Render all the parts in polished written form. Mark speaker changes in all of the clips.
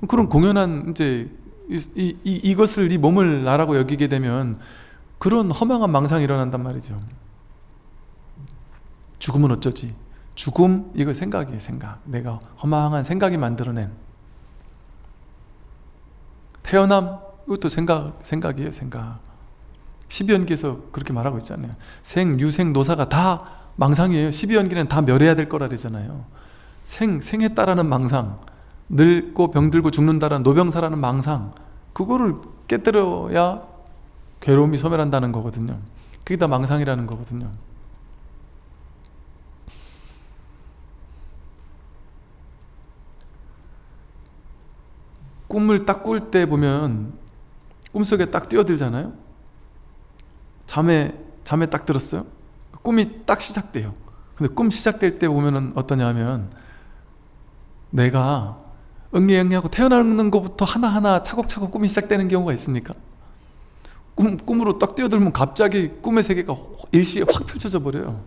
Speaker 1: 그런 공연한 이제 이것을 이 몸을 나라고 여기게 되면 그런 허망한 망상이 일어난단 말이죠. 죽음은 어쩌지? 죽음, 이거 생각이에요. 생각. 내가 허망한 생각이 만들어낸. 태어남, 이것도 생각이에요. 생각. 12연기에서 그렇게 말하고 있잖아요. 생, 유생, 노사가 다 망상이에요. 12연기는 다 멸해야 될 거라 그러잖아요. 생에 따르는 망상, 늙고 병들고 죽는다는 노병사라는 망상, 그거를 깨뜨려야 괴로움이 소멸한다는 거거든요. 그게 다 망상이라는 거거든요. 꿈을 딱 꿀 때 보면 꿈속에 딱 뛰어들잖아요. 잠에 딱 들었어요. 꿈이 딱 시작돼요. 근데 꿈 시작될 때 보면은 어떠냐 하면 내가 응애응애하고 태어나는 것부터 하나하나 차곡차곡 꿈이 시작되는 경우가 있습니까? 꿈으로 딱 뛰어들면 갑자기 꿈의 세계가 일시에 확 펼쳐져 버려요.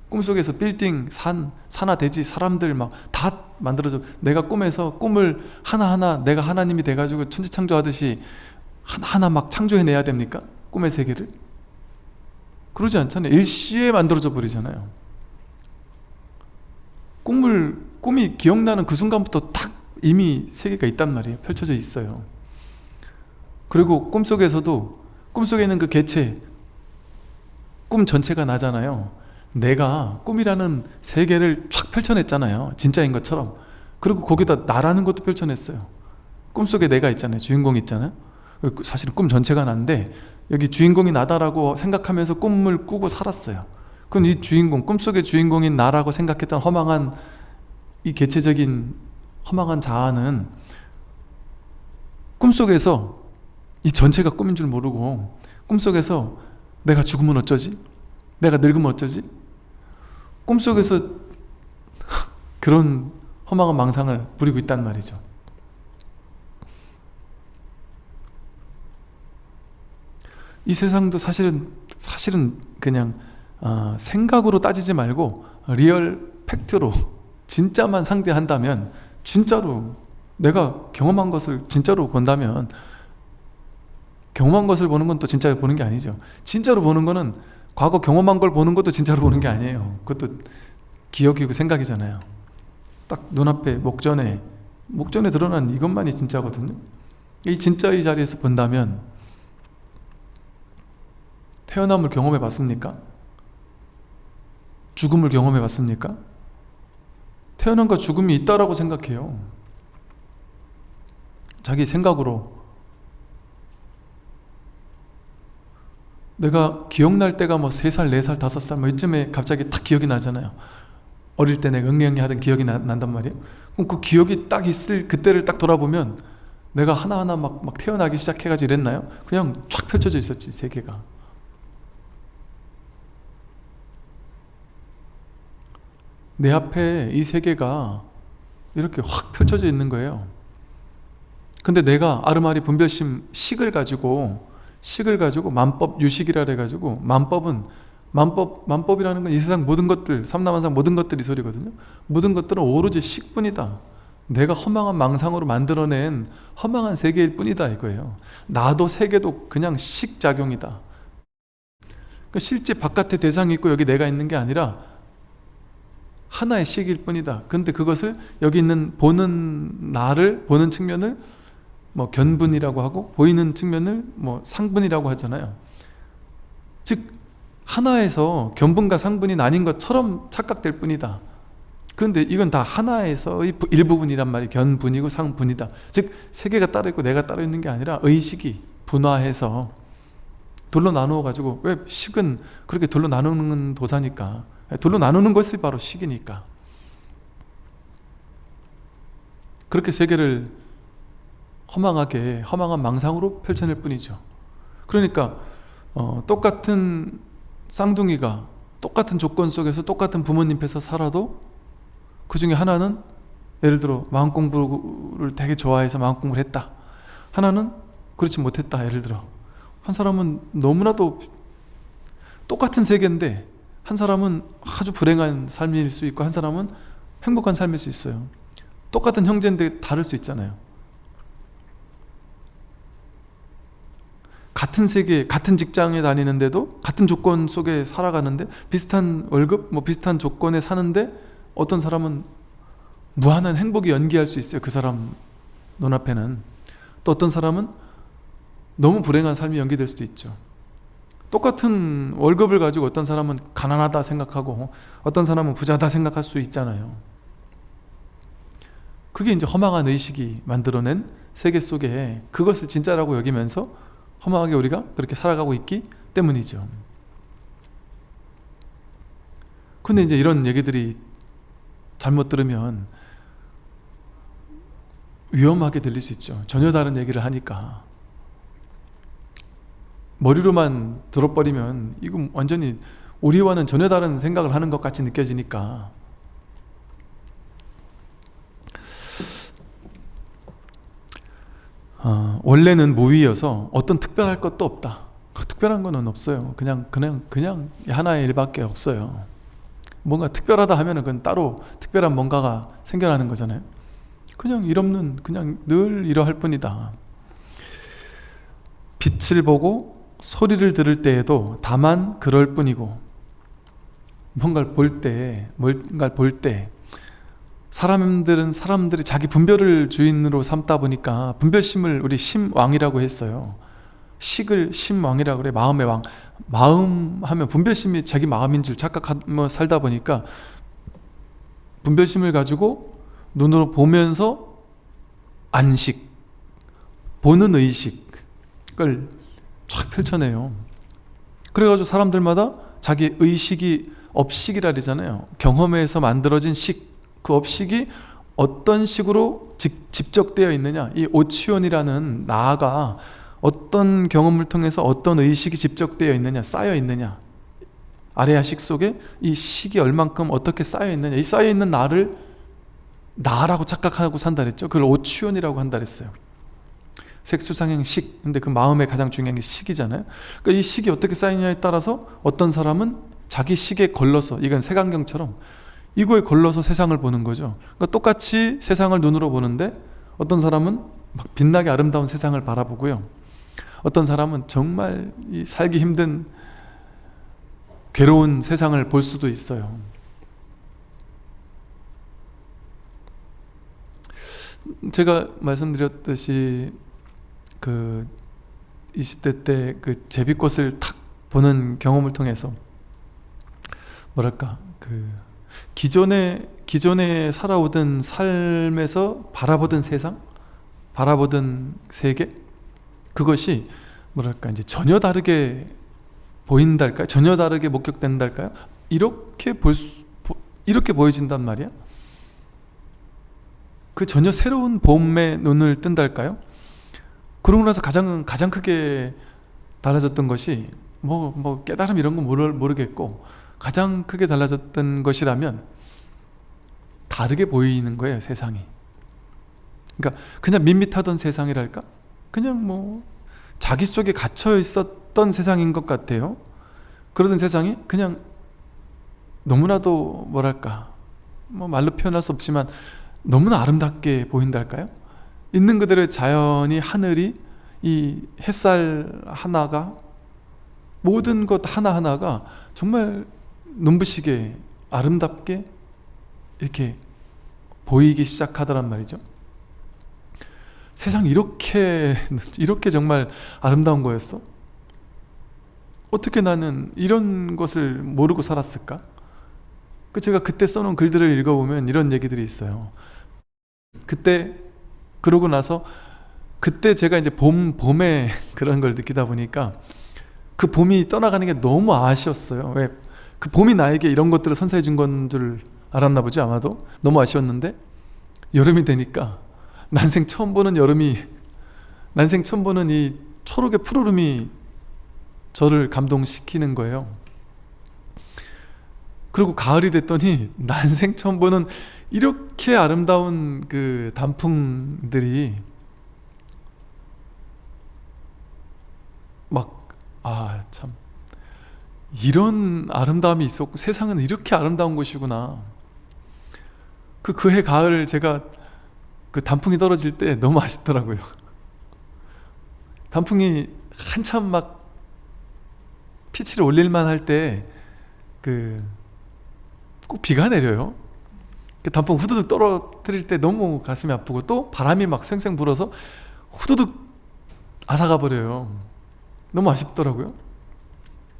Speaker 1: 꿈속에서 빌딩, 산하 대지, 사람들 막 다 만들어져. 내가 꿈에서 꿈을 하나하나 내가 하나님이 돼가지고 천지창조하듯이 하나하나 막 창조해내야 됩니까? 꿈의 세계를? 그러지 않잖아요. 일시에 만들어져 버리잖아요. 꿈이 기억나는 그 순간부터 탁 이미 세계가 있단 말이에요. 펼쳐져 있어요. 그리고 꿈속에서도 꿈속에 있는 그 개체, 꿈 전체가 나잖아요. 내가 꿈이라는 세계를 쫙 펼쳐냈잖아요. 진짜인 것처럼. 그리고 거기다 나라는 것도 펼쳐냈어요. 꿈속에 내가 있잖아요. 주인공이 있잖아요. 사실은 꿈 전체가 난데 여기 주인공이 나다라고 생각하면서 꿈을 꾸고 살았어요. 그럼 이 주인공, 꿈속의 주인공인 나라고 생각했던 허망한 이 개체적인 허망한 자아는 꿈속에서 이 전체가 꿈인 줄 모르고 꿈속에서 내가 죽으면 어쩌지? 내가 늙으면 어쩌지? 꿈속에서 그런 허망한 망상을 부리고 있단 말이죠. 이 세상도 사실은 그냥 생각으로 따지지 말고 리얼 팩트로 진짜만 상대한다면, 진짜로 내가 경험한 것을 진짜로 본다면, 경험한 것을 보는 건 또 진짜로 보는 게 아니죠. 진짜로 보는 거는 과거 경험한 걸 보는 것도 진짜로 보는 게 아니에요. 그것도 기억이고 생각이잖아요. 딱 눈앞에 목전에 드러난 이것만이 진짜거든요. 이 진짜의 자리에서 본다면 태어남을 경험해 봤습니까? 죽음을 경험해 봤습니까? 태어남과 죽음이 있다라고 생각해요. 자기 생각으로. 내가 기억날 때가 뭐 3살, 4살, 5살 뭐 이쯤에 갑자기 딱 기억이 나잖아요. 어릴 때 내가 응애응애 하던 기억이 난단 말이에요. 그럼 그 기억이 딱 있을 그때를 딱 돌아보면 내가 하나하나 막 태어나기 시작해가지고 이랬나요? 그냥 쫙 펼쳐져 있었지, 세계가. 내 앞에 이 세계가 이렇게 확 펼쳐져 있는 거예요. 근데 내가 아르마리 분별심 식을 가지고 만법 유식이라 해가지고, 만법이라는 건 이 세상 모든 것들, 삼라만상 모든 것들이 소리거든요. 모든 것들은 오로지 식뿐이다. 내가 허망한 망상으로 만들어낸 허망한 세계일 뿐이다 이거예요. 나도 세계도 그냥 식작용이다. 그러니까 실제 바깥에 대상이 있고 여기 내가 있는 게 아니라 하나의 식일 뿐이다. 근데 그것을 여기 있는 보는 나를, 보는 측면을 뭐 견분이라고 하고, 보이는 측면을 뭐 상분이라고 하잖아요. 즉 하나에서 견분과 상분이 나뉜 것처럼 착각될 뿐이다. 그런데 이건 다 하나에서의 일부분이란 말이에요. 견분이고 상분이다. 즉 세계가 따로 있고 내가 따로 있는 게 아니라 의식이 분화해서 둘로 나누어 가지고, 왜 식은 그렇게 둘로 나누는 도사니까, 둘로 나누는 것이 바로 식이니까. 그렇게 세계를 허망한 망상으로 펼쳐낼 뿐이죠. 그러니까 똑같은 쌍둥이가 똑같은 조건 속에서 똑같은 부모님 께서 살아도 그 중에 하나는 예를 들어 마음 공부를 되게 좋아해서 마음 공부를 했다. 하나는 그렇지 못했다. 예를 들어 한 사람은 너무나도 똑같은 세계인데 한 사람은 아주 불행한 삶일 수 있고 한 사람은 행복한 삶일 수 있어요. 똑같은 형제인데 다를 수 있잖아요. 같은 세계, 같은 직장에 다니는데도 같은 조건 속에 살아가는데 비슷한 월급, 뭐 비슷한 조건에 사는데 어떤 사람은 무한한 행복이 연기할 수 있어요. 그 사람 눈앞에는. 또 어떤 사람은 너무 불행한 삶이 연기될 수도 있죠. 똑같은 월급을 가지고 어떤 사람은 가난하다 생각하고 어떤 사람은 부자다 생각할 수 있잖아요. 그게 이제 허망한 의식이 만들어낸 세계 속에 그것을 진짜라고 여기면서 허망하게 우리가 그렇게 살아가고 있기 때문이죠. 근데 이제 이런 얘기들이 잘못 들으면 위험하게 들릴 수 있죠. 전혀 다른 얘기를 하니까. 머리로만 들어버리면 이거 완전히 우리와는 전혀 다른 생각을 하는 것 같이 느껴지니까. 원래는 무위여서 어떤 특별할 것도 없다. 특별한 거는 없어요. 그냥 하나의 일밖에 없어요. 뭔가 특별하다 하면은 그건 따로 특별한 뭔가가 생겨나는 거잖아요. 그냥 일 없는, 그냥 늘 이러할 뿐이다. 빛을 보고 소리를 들을 때에도 다만 그럴 뿐이고, 뭔가를 볼 때 사람들이 자기 분별을 주인으로 삼다 보니까 분별심을 우리 심왕이라고 했어요. 식을 심왕이라고 그래. 마음의 왕. 마음 하면 분별심이 자기 마음인 줄 착각하며 살다 보니까 분별심을 가지고 눈으로 보면서 안식, 보는 의식을 쫙 펼쳐내요. 그래가지고 사람들마다 자기 의식이 업식이라 그러잖아요. 경험에서 만들어진 식, 그 업식이 어떤 식으로 집적되어 있느냐, 이 오치원이라는 나아가 어떤 경험을 통해서 어떤 의식이 집적되어 있느냐, 쌓여 있느냐, 아래아 식 속에 이 식이 얼만큼 어떻게 쌓여 있느냐, 이 쌓여 있는 나를 나라고 착각하고 산다 그랬죠. 그걸 오치원이라고 한다 그랬어요. 색수상행 식. 근데 그 마음의 가장 중요한 게 식이잖아요. 그러니까 이 식이 어떻게 쌓이냐에 따라서 어떤 사람은 자기 식에 걸러서, 이건 색안경처럼 이거에 걸러서 세상을 보는 거죠. 그러니까 똑같이 세상을 눈으로 보는데 어떤 사람은 막 빛나게 아름다운 세상을 바라보고요. 어떤 사람은 정말 이 살기 힘든 괴로운 세상을 볼 수도 있어요. 제가 말씀드렸듯이 그 20대 때 그 제비꽃을 탁 보는 경험을 통해서 뭐랄까, 그 기존에 살아오던 삶에서 바라보던 세상, 바라보던 세계, 그것이 뭐랄까 이제 전혀 다르게 보인달까요? 전혀 다르게 목격된달까요? 이렇게 보여진단 말이야. 그 전혀 새로운 봄의 눈을 뜬달까요? 그러고 나서 가장 크게 달라졌던 것이 뭐 깨달음 이런 건 모르겠고, 가장 크게 달라졌던 것이라면 다르게 보이는 거예요, 세상이. 그러니까 그냥 밋밋하던 세상이랄까? 그냥 뭐 자기 속에 갇혀 있었던 세상인 것 같아요. 그러던 세상이 그냥 너무나도 뭐랄까, 뭐 말로 표현할 수 없지만 너무나 아름답게 보인달까요? 있는 그대로의 자연이, 하늘이, 이 햇살 하나가, 모든 것 하나하나가 정말 눈부시게 아름답게 이렇게 보이기 시작하더란 말이죠. 세상이 이렇게 정말 아름다운 거였어? 어떻게 나는 이런 것을 모르고 살았을까? 제가 그때 써놓은 글들을 읽어보면 이런 얘기들이 있어요. 그때 그러고 나서 그때 제가 이제 봄에 그런 걸 느끼다 보니까 그 봄이 떠나가는 게 너무 아쉬웠어요. 왜? 그 봄이 나에게 이런 것들을 선사해 준 건 줄 알았나 보지, 아마도. 너무 아쉬웠는데 여름이 되니까 난생 처음 보는 이 초록의 푸르름이 저를 감동시키는 거예요. 그리고 가을이 됐더니 난생 처음 보는 이렇게 아름다운 그 단풍들이 막, 참, 이런 아름다움이 있었고 세상은 이렇게 아름다운 곳이구나. 그해 가을 제가 그 단풍이 떨어질 때 너무 아쉽더라고요. 단풍이 한참 막 피치를 올릴만 할 때 꼭 비가 내려요. 그 단풍 후두둑 떨어뜨릴 때 너무 가슴이 아프고, 또 바람이 막 쌩쌩 불어서 후두둑 앗아가 버려요. 너무 아쉽더라고요.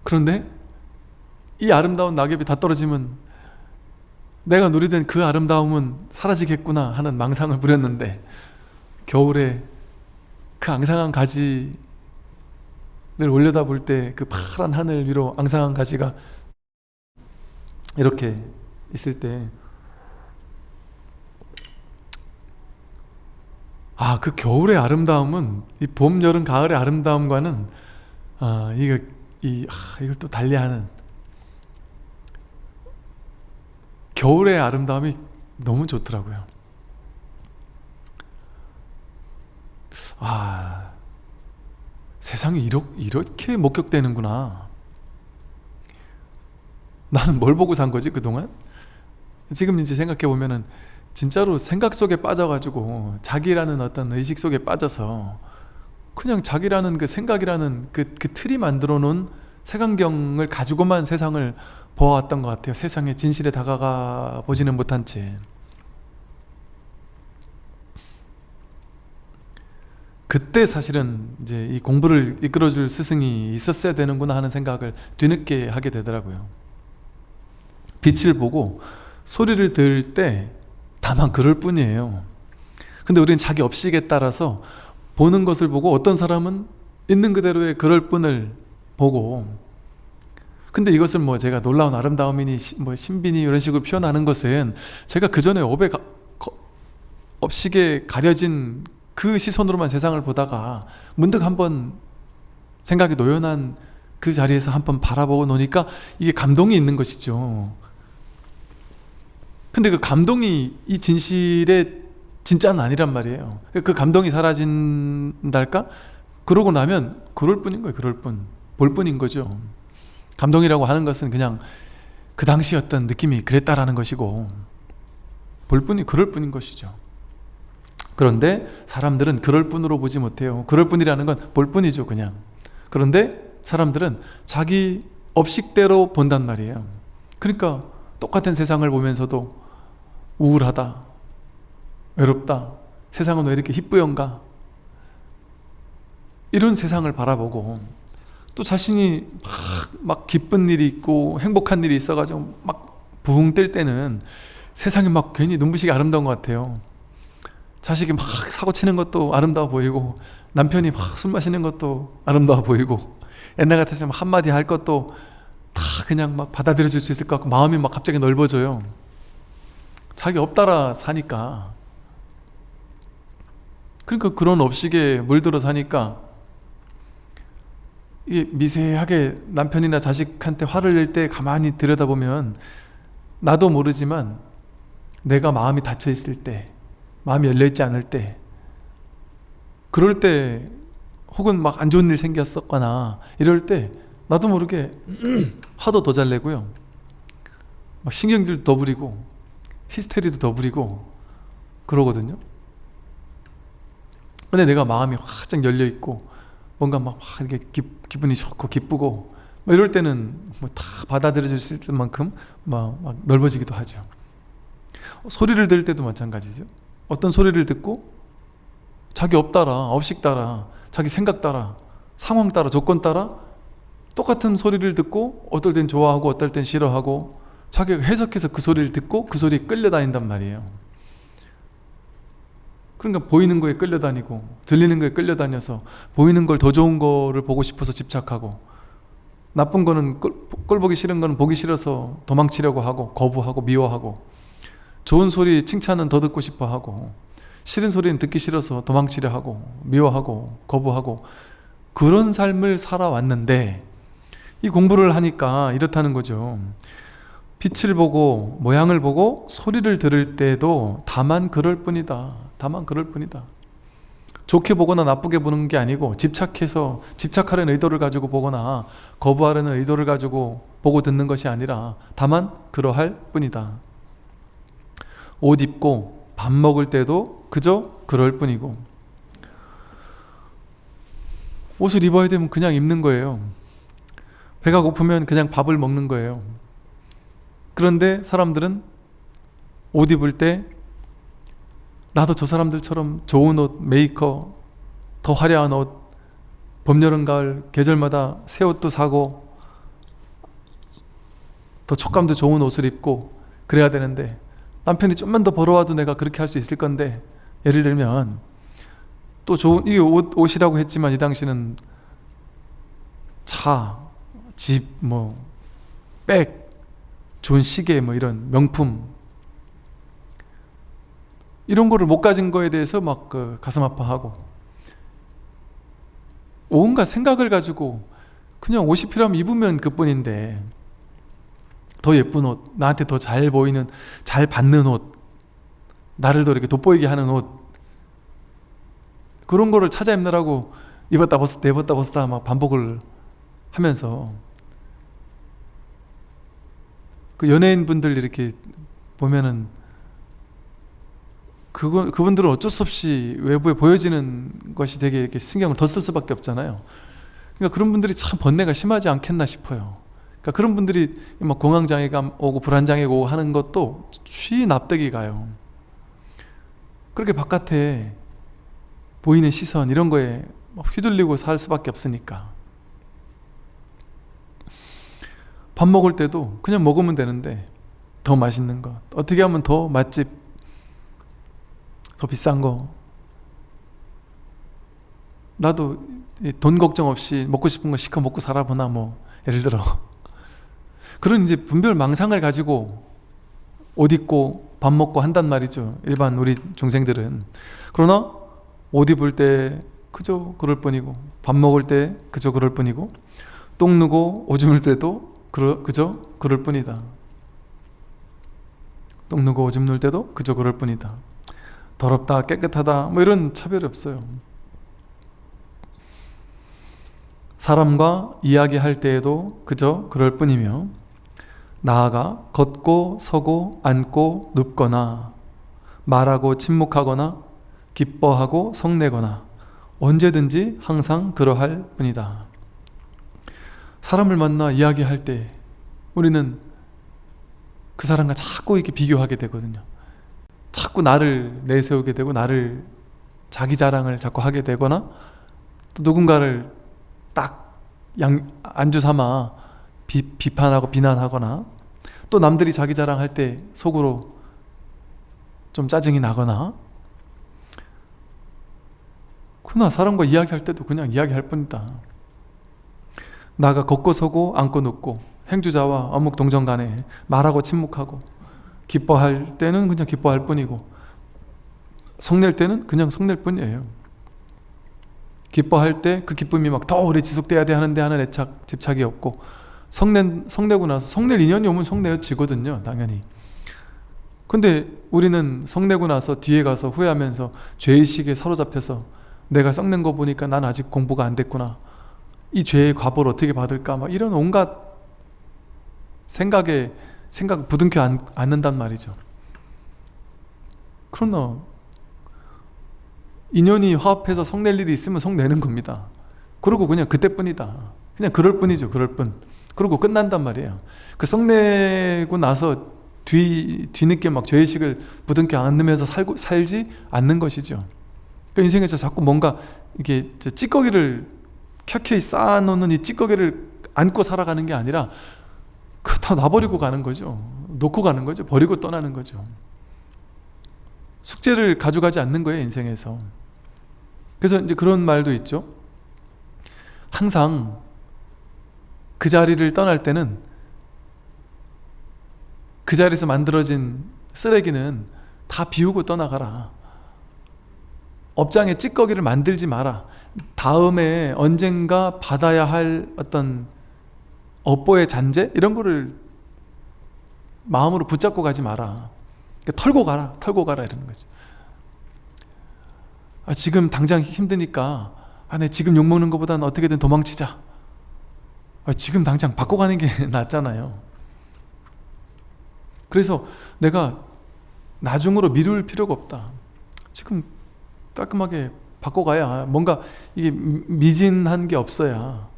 Speaker 1: 그런데 이 아름다운 낙엽이 다 떨어지면 내가 누리던 그 아름다움은 사라지겠구나 하는 망상을 부렸는데, 겨울에 그 앙상한 가지를 올려다볼 때 그 파란 하늘 위로 앙상한 가지가 이렇게 있을 때, 그 겨울의 아름다움은 이 봄, 여름, 가을의 아름다움과는 이걸 또 달리하는, 겨울의 아름다움이 너무 좋더라고요. 세상이 이렇게 목격되는구나. 나는 뭘 보고 산 거지 그동안? 지금 이제 생각해 보면은 진짜로 생각 속에 빠져가지고, 자기라는 어떤 의식 속에 빠져서 그냥 자기라는 그 생각이라는 그 틀이 만들어 놓은 색안경을 가지고만 세상을 보아왔던 것 같아요. 세상의 진실에 다가가 보지는 못한 채. 그때 사실은 이제 이 공부를 이끌어줄 스승이 있었어야 되는구나 하는 생각을 뒤늦게 하게 되더라고요. 빛을 보고 소리를 들을 때 다만 그럴 뿐이에요. 근데 우리는 자기 업식에 따라서 보는 것을 보고, 어떤 사람은 있는 그대로의 그럴 뿐을 보고, 근데 이것을 제가 놀라운 아름다움이니 신비니 이런 식으로 표현하는 것은, 제가 그 전에 업식에 가려진 그 시선으로만 세상을 보다가 문득 한번 생각이 노연한 그 자리에서 한번 바라보고 노니까 이게 감동이 있는 것이죠. 근데 그 감동이 이 진실의 진짜는 아니란 말이에요. 그 감동이 사라진달까? 그러고 나면 그럴 뿐인 거예요. 그럴 뿐. 볼 뿐인 거죠. 감동이라고 하는 것은 그냥 그 당시 어떤 느낌이 그랬다라는 것이고, 그럴 뿐인 것이죠. 그런데 사람들은 그럴 뿐으로 보지 못해요. 그럴 뿐이라는 건 볼 뿐이죠, 그냥. 그런데 사람들은 자기 업식대로 본단 말이에요. 그러니까 똑같은 세상을 보면서도 우울하다, 외롭다, 세상은 왜 이렇게 희뿌연가, 이런 세상을 바라보고, 또 자신이 막 기쁜 일이 있고 행복한 일이 있어가지고 막 부흥 뜰 때는 세상이 막 괜히 눈부시게 아름다운 것 같아요. 자식이 막 사고 치는 것도 아름다워 보이고, 남편이 막 술 마시는 것도 아름다워 보이고, 옛날 같았으면 한마디 할 것도 다 그냥 막 받아들여 줄 수 있을 것 같고, 마음이 막 갑자기 넓어져요. 자기 업 따라 사니까. 그러니까 그런 업식에 물들어 사니까, 이게 미세하게 남편이나 자식한테 화를 낼 때 가만히 들여다보면 나도 모르지만 내가 마음이 닫혀 있을 때, 마음이 열려있지 않을 때, 그럴 때, 혹은 막 안 좋은 일 생겼었거나 이럴 때 나도 모르게 화도 더 잘 내고요, 막 신경질도 더 부리고 히스테리도 더 부리고 그러거든요. 근데 내가 마음이 활짝 열려있고 뭔가 막 이렇게 기분이 좋고 기쁘고 이럴 때는 다 받아들여 줄 수 있을 만큼 막 넓어지기도 하죠. 소리를 들을 때도 마찬가지죠. 어떤 소리를 듣고 자기 업 따라, 업식 따라, 자기 생각 따라, 상황 따라, 조건 따라 똑같은 소리를 듣고 어떨 땐 좋아하고 어떨 땐 싫어하고, 자기가 해석해서 그 소리를 듣고 그 소리에 끌려다닌단 말이에요. 그러니까 보이는 거에 끌려다니고 들리는 거에 끌려다녀서 보이는 걸 더 좋은 거를 보고 싶어서 집착하고, 나쁜 거는 꼴 보기 싫은 거는 보기 싫어서 도망치려고 하고 거부하고 미워하고, 좋은 소리 칭찬은 더 듣고 싶어 하고, 싫은 소리는 듣기 싫어서 도망치려 하고 미워하고 거부하고, 그런 삶을 살아왔는데 이 공부를 하니까 이렇다는 거죠. 빛을 보고 모양을 보고 소리를 들을 때도 다만 그럴 뿐이다. 다만 그럴 뿐이다. 좋게 보거나 나쁘게 보는 게 아니고, 집착하려는 의도를 가지고 보거나 거부하려는 의도를 가지고 보고 듣는 것이 아니라 다만 그러할 뿐이다. 옷 입고 밥 먹을 때도 그저 그럴 뿐이고, 옷을 입어야 되면 그냥 입는 거예요. 배가 고프면 그냥 밥을 먹는 거예요. 그런데 사람들은 옷 입을 때 나도 저 사람들처럼 좋은 옷, 메이커, 더 화려한 옷, 봄, 여름, 가을 계절마다 새 옷도 사고 더 촉감도 좋은 옷을 입고 그래야 되는데, 남편이 좀만 더 벌어와도 내가 그렇게 할 수 있을 건데, 예를 들면 또 좋은, 이게 옷이라고 했지만 이 당시는 차, 집, 뭐 백, 좋은 시계, 뭐 이런 명품, 이런 거를 못 가진 거에 대해서 막 가슴 아파하고, 온갖 생각을 가지고 그냥 옷이 필요하면 입으면 그뿐인데, 더 예쁜 옷, 나한테 더 잘 보이는, 잘 받는 옷, 나를 더 이렇게 돋보이게 하는 옷, 그런 거를 찾아 입느라고 입었다 벗었다 입었다 벗었다 막 반복을 하면서, 그 연예인분들 이렇게 보면은 그분들은 어쩔 수 없이 외부에 보여지는 것이 되게 이렇게 신경을 더 쓸 수밖에 없잖아요. 그러니까 그런 분들이 참 번뇌가 심하지 않겠나 싶어요. 그러니까 그런 분들이 막 공황장애가 오고 불안장애가 오고 하는 것도 쉬 납득이 가요. 그렇게 바깥에 보이는 시선 이런 거에 휘둘리고 살 수밖에 없으니까. 밥 먹을 때도 그냥 먹으면 되는데 더 맛있는 것, 어떻게 하면 더 맛집, 더 비싼 거, 나도 돈 걱정 없이 먹고 싶은 거 시켜 먹고 살아보나, 뭐 예를 들어 그런 이제 분별 망상을 가지고 옷 입고 밥 먹고 한단 말이죠, 일반 우리 중생들은. 그러나 옷 입을 때 그저 그럴 뿐이고, 밥 먹을 때 그저 그럴 뿐이고, 똥 누고 오줌 눌 때도 그저 그럴 뿐이다. 똥 누고 오줌 눌 때도 그저 그럴 뿐이다. 더럽다 깨끗하다 뭐 이런 차별이 없어요. 사람과 이야기할 때에도 그저 그럴 뿐이며, 나아가 걷고 서고 앉고 눕거나 말하고 침묵하거나 기뻐하고 성내거나 언제든지 항상 그러할 뿐이다. 사람을 만나 이야기할 때 우리는 그 사람과 자꾸 이렇게 비교하게 되거든요. 자꾸 나를 내세우게 되고, 나를, 자기 자랑을 자꾸 하게 되거나, 또 누군가를 딱 안주 삼아 비판하고 비난하거나, 또 남들이 자기 자랑할 때 속으로 좀 짜증이 나거나, 그러나 사람과 이야기할 때도 그냥 이야기할 뿐이다. 나가 걷고 서고 앉고 눕고 행주자와 어묵 동정 간에 말하고 침묵하고, 기뻐할 때는 그냥 기뻐할 뿐이고, 성낼 때는 그냥 성낼 뿐이에요. 기뻐할 때 그 기쁨이 막 더 오래 지속돼야 돼 하는데 하는 애착, 집착이 없고, 성내고 나서 성낼 인연이 오면 성내어지거든요, 당연히. 근데 우리는 성내고 나서 뒤에 가서 후회하면서 죄의식에 사로잡혀서, 내가 썩낸 거 보니까 난 아직 공부가 안 됐구나, 이 죄의 과보를 어떻게 받을까, 막 이런 온갖 생각 부둥켜 안는단 말이죠. 그러나 인연이 화합해서 성낼 일이 있으면 성내는 겁니다. 그러고 그냥 그때뿐이다. 그냥 그럴 뿐이죠, 그럴 뿐. 그러고 끝난단 말이에요. 그 성내고 나서 뒤늦게 막 죄의식을 부둥켜 안으면서 살지 않는 것이죠. 그 인생에서 자꾸 뭔가 이게 찌꺼기를 켜켜이 쌓아놓는 이 찌꺼기를 안고 살아가는 게 아니라 그 다 놔버리고 가는 거죠. 놓고 가는 거죠. 버리고 떠나는 거죠. 숙제를 가져가지 않는 거예요, 인생에서. 그래서 이제 그런 말도 있죠. 항상 그 자리를 떠날 때는 그 자리에서 만들어진 쓰레기는 다 비우고 떠나가라. 업장에 찌꺼기를 만들지 마라. 다음에 언젠가 받아야 할 어떤 업보의 잔재? 이런 거를 마음으로 붙잡고 가지 마라. 그러니까 털고 가라 이러는 거죠. 지금 당장 힘드니까 내 지금 욕먹는 것보다는 어떻게든 도망치자. 지금 당장 바꿔 가는 게 낫잖아요. 그래서 내가 나중으로 미룰 필요가 없다. 지금 깔끔하게 바꿔가야, 뭔가 이게 미진한 게 없어야,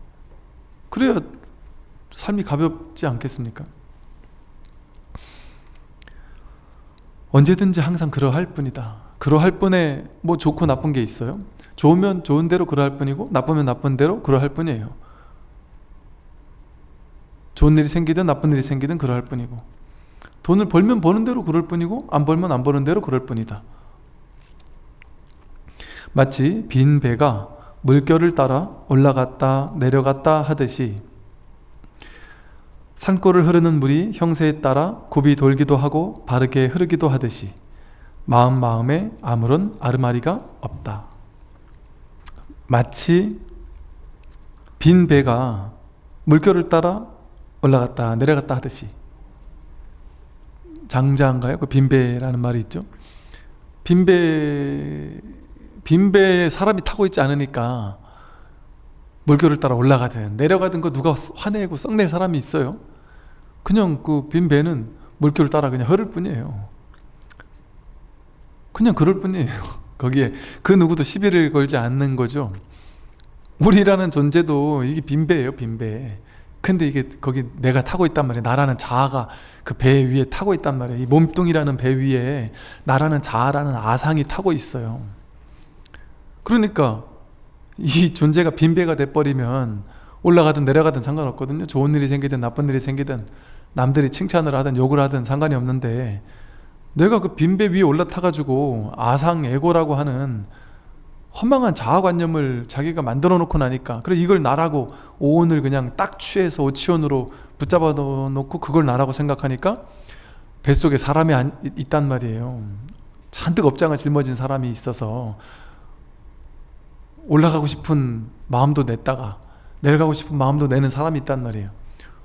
Speaker 1: 그래야 삶이 가볍지 않겠습니까? 언제든지 항상 그러할 뿐이다. 그러할 뿐에 뭐 좋고 나쁜 게 있어요? 좋으면 좋은 대로 그러할 뿐이고, 나쁘면 나쁜 대로 그러할 뿐이에요. 좋은 일이 생기든 나쁜 일이 생기든 그러할 뿐이고, 돈을 벌면 버는 대로 그럴 뿐이고, 안 벌면 안 버는 대로 그럴 뿐이다. 마치 빈 배가 물결을 따라 올라갔다 내려갔다 하듯이, 산골을 흐르는 물이 형세에 따라 굽이 돌기도 하고 바르게 흐르기도 하듯이 마음에 아무런 아르마리가 없다. 마치 빈 배가 물결을 따라 올라갔다 내려갔다 하듯이, 장자인가요? 그 빈배라는 말이 있죠. 빈배에 사람이 타고 있지 않으니까 물결을 따라 올라가든 내려가든 그 누가 화내고 썩내 사람이 있어요? 그냥 그 빈배는 물결을 따라 그냥 흐를 뿐이에요. 그냥 그럴 뿐이에요. 거기에 그 누구도 시비를 걸지 않는 거죠. 우리라는 존재도 이게 빈배예요, 빈배. 근데 이게 거기 내가 타고 있단 말이에요. 나라는 자아가 그 배 위에 타고 있단 말이에요. 이 몸뚱이라는 배 위에 나라는 자아라는 아상이 타고 있어요. 그러니까 이 존재가 빈배가 돼버리면 올라가든 내려가든 상관없거든요. 좋은 일이 생기든 나쁜 일이 생기든 남들이 칭찬을 하든 욕을 하든 상관이 없는데, 내가 그 빈배 위에 올라타가지고 아상 에고라고 하는 허망한 자아관념을 자기가 만들어 놓고 나니까, 그래 이걸 나라고 오온을 그냥 딱 취해서 오치온으로 붙잡아 놓고 그걸 나라고 생각하니까 뱃속에 사람이 있단 말이에요. 잔뜩 업장을 짊어진 사람이 있어서 올라가고 싶은 마음도 냈다가 내려가고 싶은 마음도 내는 사람이 있단 말이에요.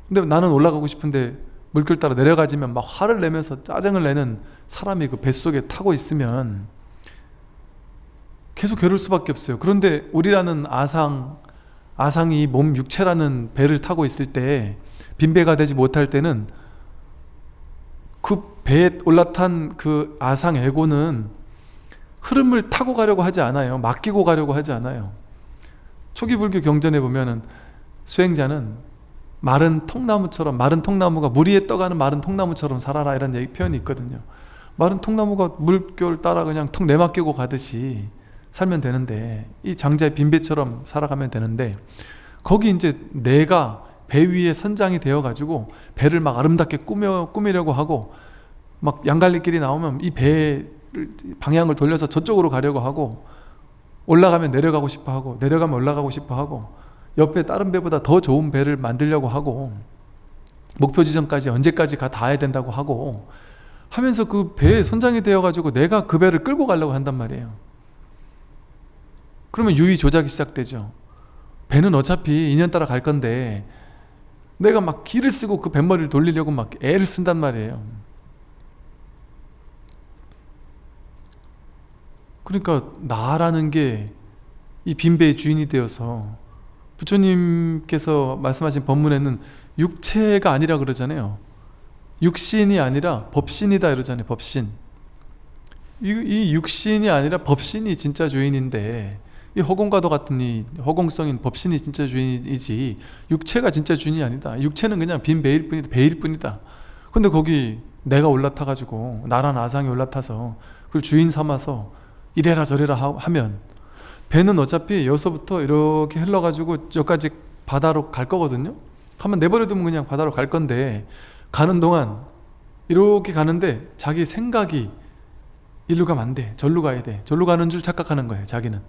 Speaker 1: 근데 나는 올라가고 싶은데 물결 따라 내려가지면 막 화를 내면서 짜증을 내는 사람이 그 뱃속에 타고 있으면 계속 괴로울 수밖에 없어요. 그런데 우리라는 아상이 몸 육체라는 배를 타고 있을 때, 빈배가 되지 못할 때는 그 배에 올라탄 그 아상 에고는 흐름을 타고 가려고 하지 않아요. 맡기고 가려고 하지 않아요. 초기 불교 경전에 보면은 수행자는 마른 통나무가 물 위에 떠가는 마른 통나무처럼 살아라, 이런 표현이 있거든요. 마른 통나무가 물결 따라 그냥 턱 내맡기고 가듯이 살면 되는데, 이 장자의 빈배처럼 살아가면 되는데, 거기 이제 내가 배 위에 선장이 되어가지고 배를 막 아름답게 꾸미려고 하고, 막 양갈래길이 나오면 이 배의 방향을 돌려서 저쪽으로 가려고 하고, 올라가면 내려가고 싶어 하고, 내려가면 올라가고 싶어 하고, 옆에 다른 배보다 더 좋은 배를 만들려고 하고, 목표 지점까지 언제까지 닿아야 된다고 하고 하면서 그 배의 선장이 되어가지고 내가 그 배를 끌고 가려고 한단 말이에요. 그러면 유의 조작이 시작되죠. 배는 어차피 인연 따라 갈 건데 내가 막 기를 쓰고 그 뱃머리를 돌리려고 막 애를 쓴단 말이에요. 그러니까 나라는 게 이 빈배의 주인이 되어서, 부처님께서 말씀하신 법문에는 육체가 아니라 그러잖아요. 육신이 아니라 법신이다 이러잖아요. 법신. 이 육신이 아니라 법신이 진짜 주인인데, 이 허공과도 같은 이 허공성인 법신이 진짜 주인이지 육체가 진짜 주인이 아니다. 육체는 그냥 빈 배일 뿐이다. 근데 거기 내가 올라타가지고, 나란 아상이 올라타서 그걸 주인 삼아서 이래라 저래라 하면, 배는 어차피 여기서부터 이렇게 흘러가지고 여기까지 바다로 갈 거거든요. 한번 내버려두면 그냥 바다로 갈 건데, 가는 동안 이렇게 가는데 자기 생각이 일로 가면 안 돼, 절로 가야 돼, 절로 가는 줄 착각하는 거예요. 자기는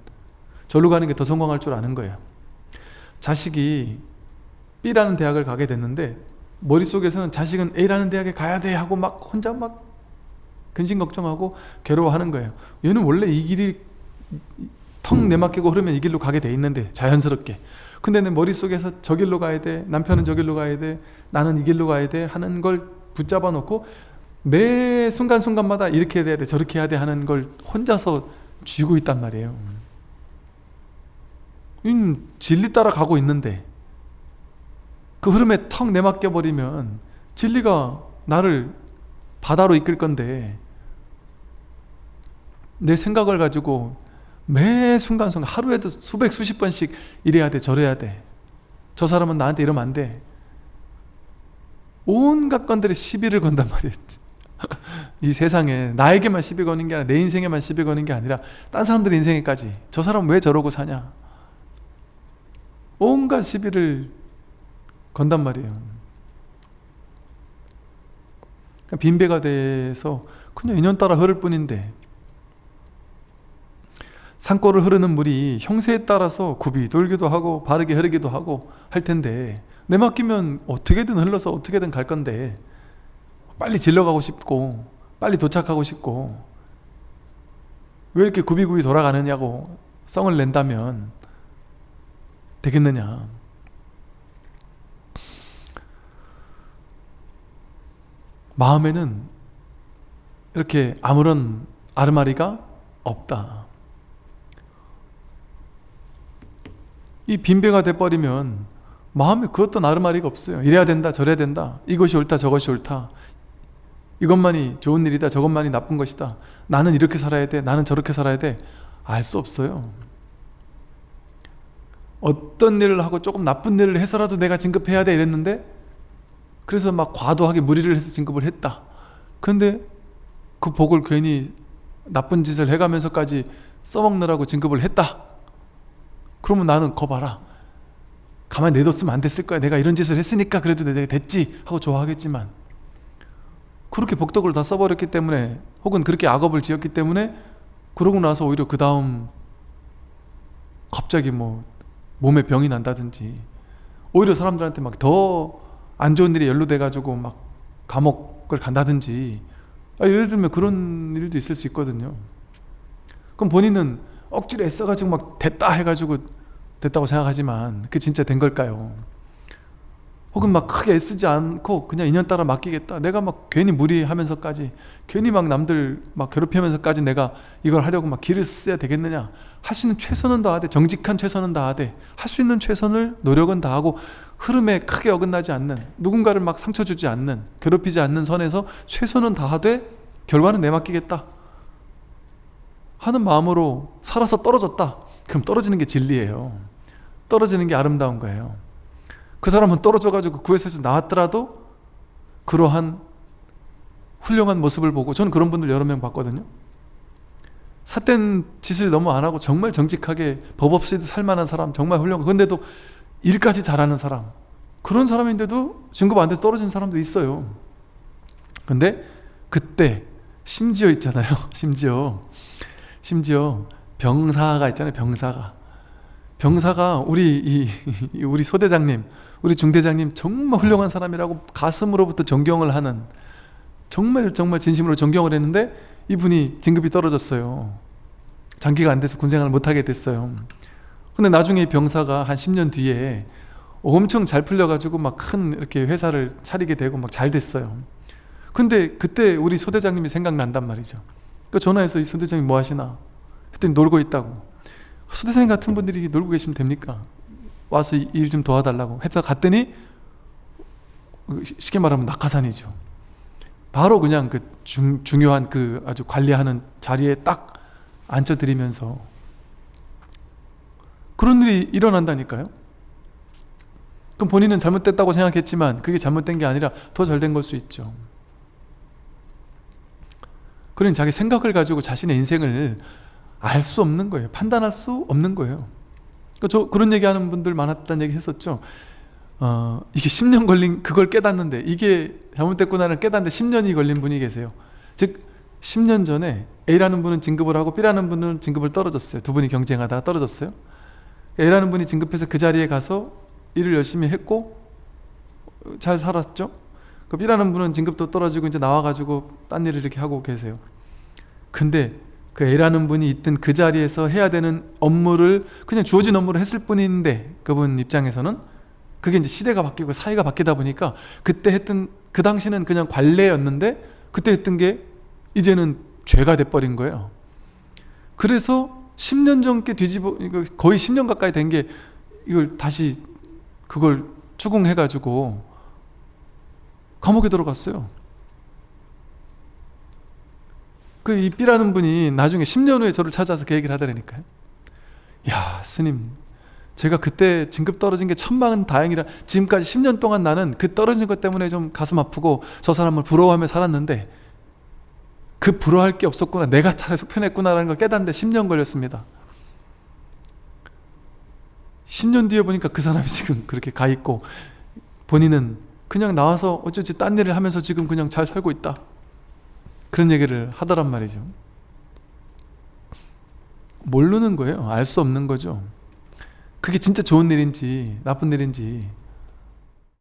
Speaker 1: 절로 가는 게 더 성공할 줄 아는 거예요. 자식이 B라는 대학을 가게 됐는데 머릿속에서는 자식은 A라는 대학에 가야 돼 하고 막 혼자 막 근심 걱정하고 괴로워하는 거예요. 얘는 원래 이 길이 턱 내맡기고 흐르면 이 길로 가게 돼 있는데, 자연스럽게. 근데 내 머릿속에서 저 길로 가야 돼, 남편은 저 길로 가야 돼, 나는 이 길로 가야 돼 하는 걸 붙잡아 놓고 매 순간순간마다 이렇게 해야 돼 저렇게 해야 돼 하는 걸 혼자서 쥐고 있단 말이에요. 진리 따라 가고 있는데 그 흐름에 턱 내맡겨 버리면 진리가 나를 바다로 이끌 건데, 내 생각을 가지고 매 순간순간 하루에도 수백 수십 번씩 이래야 돼, 저래야 돼, 저 사람은 나한테 이러면 안 돼, 온갖 건들이 시비를 건단 말이에요. 이 세상에 나에게만 시비 거는 게 아니라 내 인생에만 시비 거는 게 아니라 딴 사람들 인생에까지, 저 사람 왜 저러고 사냐, 온갖 시비를 건단 말이에요. 빈배가 돼서 그냥 인연 따라 흐를 뿐인데, 산골을 흐르는 물이 형세에 따라서 굽이 돌기도 하고 바르게 흐르기도 하고 할 텐데, 내 맡기면 어떻게든 흘러서 어떻게든 갈 건데, 빨리 질러가고 싶고 빨리 도착하고 싶고 왜 이렇게 굽이굽이 돌아가느냐고 성을 낸다면 되겠느냐. 마음에는 이렇게 아무런 아르마리가 없다. 이 빈배가 돼버리면 마음에 그것도 아르마리가 없어요. 이래야 된다, 저래야 된다, 이것이 옳다, 저것이 옳다, 이것만이 좋은 일이다, 저것만이 나쁜 것이다, 나는 이렇게 살아야 돼, 나는 저렇게 살아야 돼, 알 수 없어요. 어떤 일을 하고 조금 나쁜 일을 해서라도 내가 진급해야 돼 이랬는데, 그래서 막 과도하게 무리를 해서 진급을 했다. 근데 그 복을 괜히 나쁜 짓을 해가면서까지 써먹느라고 진급을 했다. 그러면 나는 거 봐라, 가만히 내뒀으면 안 됐을 거야, 내가 이런 짓을 했으니까 그래도 내가 됐지 하고 좋아하겠지만, 그렇게 복덕을 다 써버렸기 때문에, 혹은 그렇게 악업을 지었기 때문에, 그러고 나서 오히려 그 다음 갑자기 뭐 몸에 병이 난다든지, 오히려 사람들한테 막 더 안 좋은 일에 연루돼가지고 막 감옥을 간다든지, 예를 들면 그런 일도 있을 수 있거든요. 그럼 본인은 억지로 애써가지고 막 됐다 해가지고 됐다고 생각하지만 그게 진짜 된 걸까요? 혹은 막 크게 애쓰지 않고 그냥 인연 따라 맡기겠다, 내가 막 괜히 무리하면서까지, 괜히 막 남들 막 괴롭히면서까지 내가 이걸 하려고 막 기를 써야 되겠느냐. 할 수 있는 최선은 다하되, 정직한 최선은 다하되, 할 수 있는 최선을, 노력은 다하고, 흐름에 크게 어긋나지 않는, 누군가를 막 상처 주지 않는, 괴롭히지 않는 선에서 최선은 다하되 결과는 내맡기겠다 하는 마음으로 살아서 떨어졌다. 그럼 떨어지는 게 진리예요. 떨어지는 게 아름다운 거예요. 그 사람은 떨어져가지고 구에서 나왔더라도 그러한 훌륭한 모습을 보고, 저는 그런 분들 여러 명 봤거든요. 삿된 짓을 너무 안 하고 정말 정직하게 법 없이도 살만한 사람, 정말 훌륭한, 그런데도 일까지 잘하는 사람, 그런 사람인데도 진급 안 돼서 떨어진 사람도 있어요. 근데 그때 심지어 있잖아요. 심지어 병사가 있잖아요. 병사가 우리 소대장님, 우리 중대장님 정말 훌륭한 사람이라고 가슴으로부터 존경을 하는, 정말 진심으로 존경을 했는데 이분이 진급이 떨어졌어요. 장기가 안 돼서 군생활을 못하게 됐어요. 근데 나중에 병사가 한 10년 뒤에 엄청 잘 풀려가지고 막 큰 이렇게 회사를 차리게 되고 막 잘 됐어요. 근데 그때 우리 소대장님이 생각난단 말이죠. 그 전화해서 이 소대장님 뭐 하시나 했더니 놀고 있다고. 소대장님 같은 분들이 놀고 계시면 됩니까? 와서 일 좀 도와달라고 해서 갔더니 쉽게 말하면 낙하산이죠. 바로 그냥 그 중요한 그 아주 관리하는 자리에 딱 앉혀드리면서, 그런 일이 일어난다니까요. 그럼 본인은 잘못됐다고 생각했지만 그게 잘못된 게 아니라 더 잘된 걸 수 있죠. 그러니 자기 생각을 가지고 자신의 인생을 알 수 없는 거예요. 판단할 수 없는 거예요. 저 그런 얘기하는 분들 많았다는 얘기 했었죠. 이게 10년 걸린, 그걸 깨닫는데, 이게 잘못됐구나를 깨닫는데 10년이 걸린 분이 계세요. 즉 10년 전에 A라는 분은 진급을 하고 B라는 분은 진급을 떨어졌어요. 두 분이 경쟁하다가 떨어졌어요. A라는 분이 진급해서 그 자리에 가서 일을 열심히 했고 잘 살았죠. 그 B라는 분은 진급도 떨어지고 이제 나와가지고 딴 일을 이렇게 하고 계세요. 근데 그 A라는 분이 있던 그 자리에서 해야 되는 업무를, 그냥 주어진 업무를 했을 뿐인데, 그분 입장에서는 그게 이제 시대가 바뀌고 사회가 바뀌다 보니까 그때 했던, 그 당시는 그냥 관례였는데 그때 했던 게 이제는 죄가 돼버린 거예요. 그래서 10년 전께 뒤집어, 이거 거의 10년 가까이 된 게, 이걸 다시 그걸 추궁해가지고 감옥에 들어갔어요. 그 이 B라는 분이 나중에 10년 후에 저를 찾아서 그 얘기를 하더라니까요. 야, 스님, 제가 그때 진급 떨어진 게 천만 다행이라 지금까지 10년 동안 나는 그 떨어진 것 때문에 좀 가슴 아프고 저 사람을 부러워하며 살았는데 그 부러워할 게 없었구나, 내가 차라리 속편했구나라는 걸 깨닫는데 10년 걸렸습니다. 10년 뒤에 보니까 그 사람이 지금 그렇게 가 있고 본인은 그냥 나와서 어쩌지 딴 일을 하면서 지금 그냥 잘 살고 있다, 그런 얘기를 하더란 말이죠. 모르는 거예요. 알 수 없는 거죠. 그게 진짜 좋은 일인지 나쁜 일인지